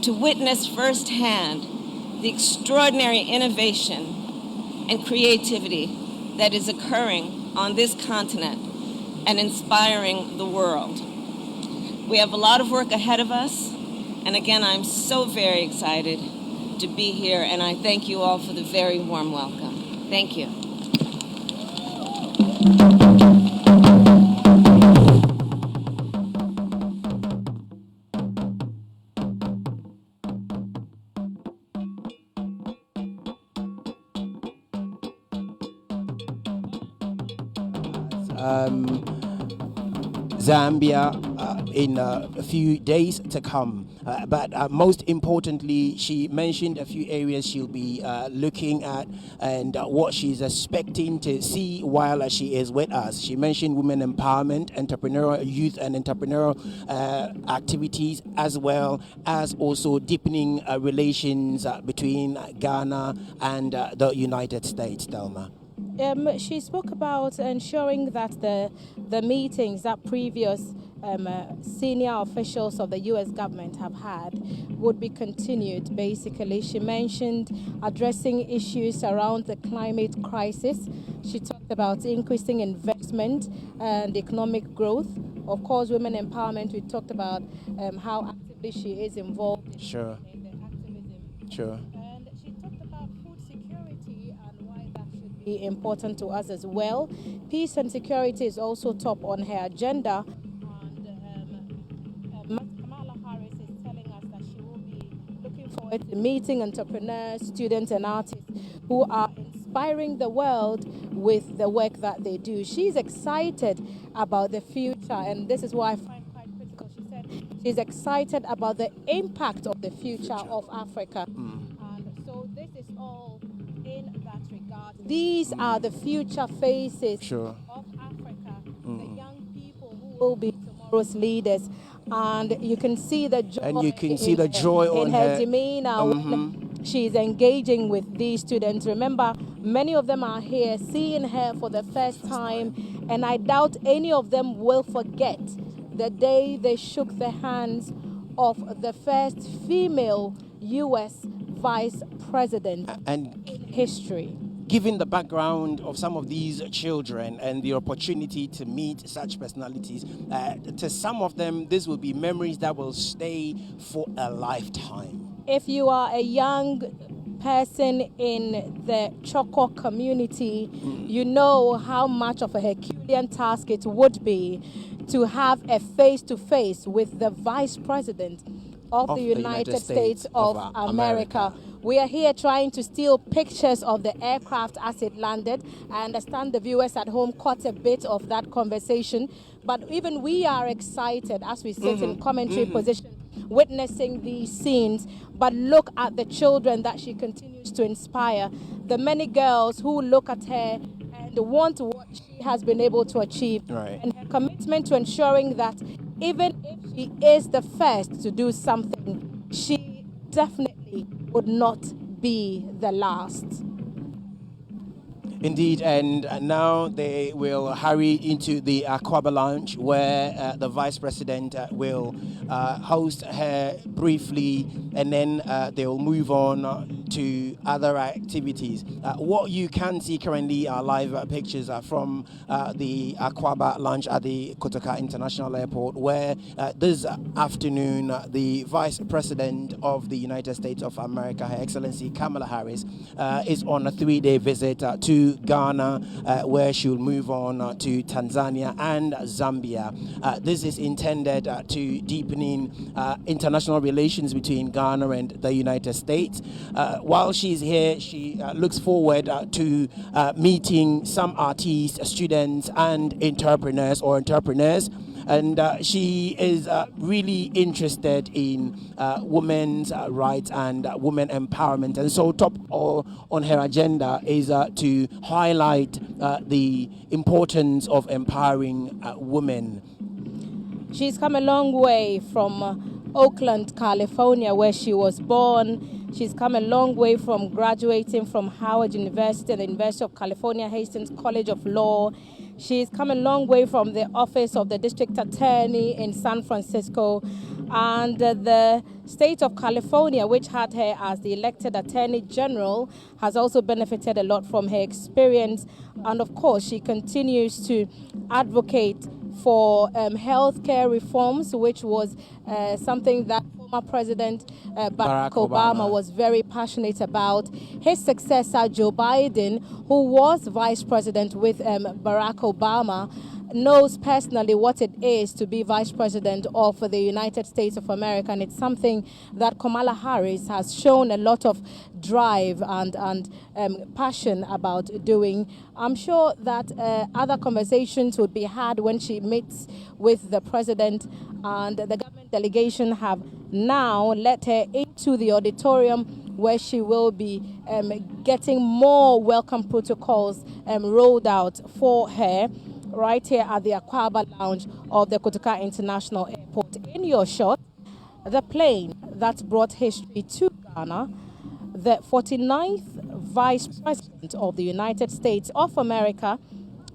Speaker 8: to witness firsthand the extraordinary innovation and creativity that is occurring on this continent and inspiring the world. We have a lot of work ahead of us, and again, I'm so very excited to be here, and I thank you all for the very warm welcome. Thank you.
Speaker 2: Zambia in a few days to come. But most importantly, she mentioned a few areas she'll be looking at and what she's expecting to see while she is with us. She mentioned women empowerment, entrepreneurial youth and entrepreneurial activities, as well as also deepening relations between Ghana and the United States. Delma.
Speaker 1: She spoke about ensuring that the meetings that previous senior officials of the U.S. government have had would be continued. Basically, she mentioned addressing issues around the climate crisis. She talked about increasing investment and economic growth. Of course, women empowerment. We talked about how actively she is involved in the activism.
Speaker 2: Sure.
Speaker 1: And be important to us as well. Peace and security is also top on her agenda. And Kamala Harris is telling us that she will be looking forward to meeting entrepreneurs, students, and artists who are inspiring the world with the work that they do. She's excited about the future, and this is what I find quite critical. She said she's excited about the impact of the future of Africa. And so this is all in that regard. These are the future faces of Africa, the young people who will be tomorrow's leaders. And you can see the joy,
Speaker 2: on
Speaker 1: her demeanor when she's engaging with these students. Remember, many of them are here seeing her for the first time, and I doubt any of them will forget the day they shook the hands of the first female U.S. vice president in history.
Speaker 2: Given the background of some of these children and the opportunity to meet such personalities, to some of them, this will be memories that will stay for a lifetime.
Speaker 1: If you are a young person in the Choco community, you know how much of a Herculean task it would be to have a face-to-face with the Vice President of the United States of America. We are here trying to steal pictures of the aircraft as it landed. I understand the viewers at home caught a bit of that conversation, but even we are excited as we sit in commentary position witnessing these scenes. But look at the children that she continues to inspire, the many girls who look at her and want what she has been able to achieve, and her commitment to ensuring that even if she is the first to do something, she definitely would not be the last.
Speaker 2: Indeed, and now they will hurry into the Aquaba Lounge where the Vice President will host her briefly, and then they'll move on to other activities. What you can see currently are live pictures from the Aquaba Lounge at the Kotoka International Airport, where this afternoon the Vice President of the United States of America, Her Excellency Kamala Harris, is on a 3-day visit to Ghana, where she will move on to Tanzania and Zambia. This is intended to deepening international relations between Ghana and the United States. While she's here, she looks forward to meeting some artists, students, and entrepreneurs. And she is really interested in women's rights and women empowerment. And so top on her agenda is to highlight the importance of empowering women.
Speaker 1: She's come a long way from Oakland, California, where she was born. She's come a long way from graduating from Howard University and the University of California, Hastings College of Law. She's come a long way from the office of the district attorney in San Francisco, and the state of California, which had her as the elected attorney general, has also benefited a lot from her experience. And of course, she continues to advocate for healthcare reforms, which was something that former President Barack Obama was very passionate about. His successor, Joe Biden, who was vice president with Barack Obama, knows personally what it is to be vice president of the United States of America, and it's something that Kamala Harris has shown a lot of drive and passion about doing. I'm sure that other conversations would be had when she meets with the president, and the government delegation have now let her into the auditorium where she will be getting more welcome protocols rolled out for her, right here at the Aquaba Lounge of the Kotoka International Airport. In your shot, the plane that brought history to Ghana, the 49th Vice President of the United States of America,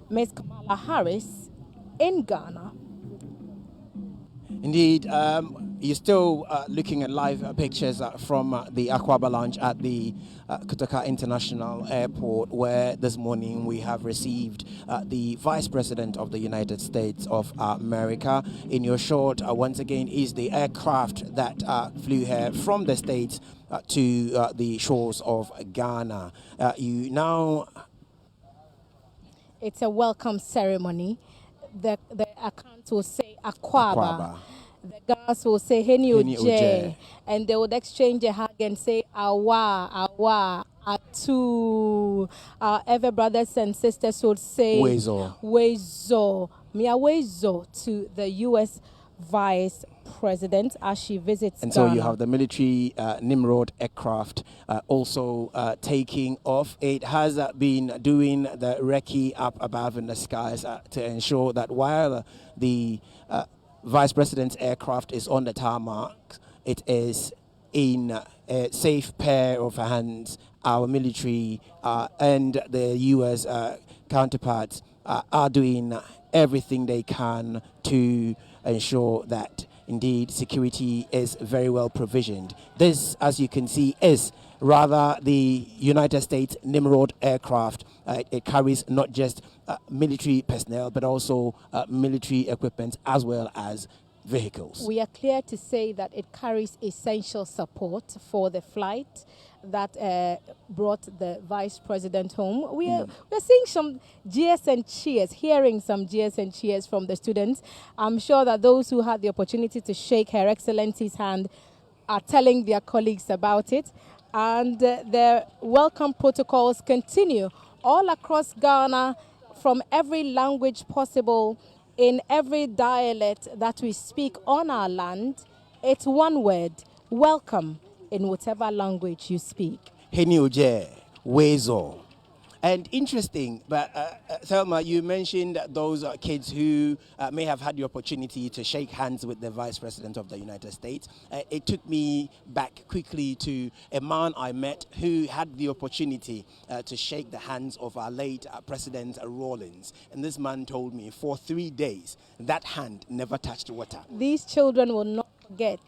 Speaker 1: Ms. Kamala Harris, in Ghana.
Speaker 2: Indeed, you're still looking at live pictures from the Aquaba Lounge at the Kotoka International Airport, where this morning we have received the Vice President of the United States of America. In your shot, once again, is the aircraft that flew her from the States to the shores of Ghana. You now
Speaker 1: it's a welcome ceremony. The account will say Akwaba. The girls will say Heni Oje, and they would exchange a hug and say Awa, Atu. Our ever brothers and sisters would say Wezo, Mia Wezo to the U.S. Vice President as she visits
Speaker 2: and
Speaker 1: Ghana.
Speaker 2: So you have the military Nimrod aircraft also taking off. It has been doing the recce up above in the skies to ensure that while the Vice President's aircraft is on the tarmac, it is in a safe pair of hands. Our military and the U.S. counterparts are doing everything they can to ensure that indeed security is very well provisioned. This, as you can see, is rather the United States Nimrod aircraft. It carries not just military personnel, but also military equipment as well as vehicles.
Speaker 1: We are clear to say that it carries essential support for the flight that brought the Vice President home. We're seeing some jeers and cheers, hearing some jeers and cheers from the students. I'm sure that those who had the opportunity to shake Her Excellency's hand are telling their colleagues about it. And the welcome protocols continue all across Ghana, from every language possible, in every dialect that we speak on our land. It's one word, welcome, in whatever language you speak.
Speaker 2: Heni Oje, Wezo. And interesting, but Thelma, you mentioned those kids who may have had the opportunity to shake hands with the Vice President of the United States. It took me back quickly to a man I met who had the opportunity to shake the hands of our late President Rawlings. And this man told me for 3 days that hand never touched water.
Speaker 1: These children will not forget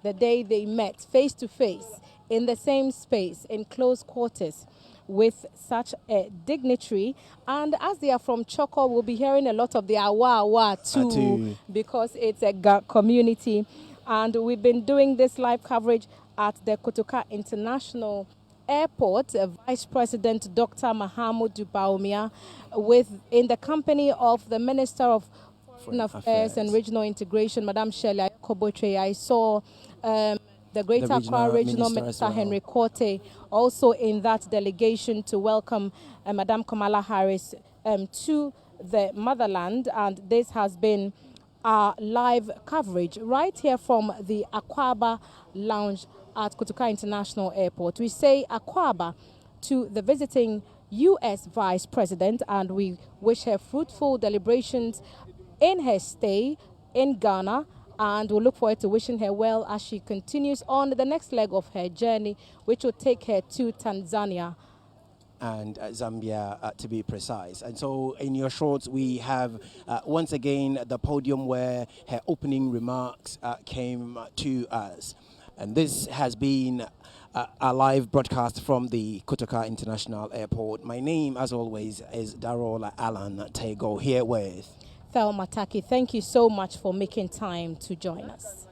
Speaker 1: the day they met face to face in the same space in close quarters with such a dignitary. And as they are from Choko, we'll be hearing a lot of the awa too, because it's a community. And we've been doing this live coverage at the Kotoka International Airport. Vice President Dr. Mahamudu Bawumia, in the company of the Minister of Foreign Affairs and Regional Integration, Madam Shelley Kobotre. I saw the Greater Accra Regional Minister Henry Korte also in that delegation to welcome Madam Kamala Harris to the motherland. And this has been our live coverage right here from the Akwaba Lounge at Kotoka International Airport. We say Akwaba to the visiting U.S. Vice President, and we wish her fruitful deliberations in her stay in Ghana. And we'll look forward to wishing her well as she continues on the next leg of her journey, which will take her to Tanzania
Speaker 2: and Zambia, to be precise. And so in your shorts, we have once again the podium where her opening remarks came to us. And this has been a live broadcast from the Kotoka International Airport. My name, as always, is Darola Alan Tego, here with
Speaker 1: Thelma Taki. Thank you so much for making time to join us.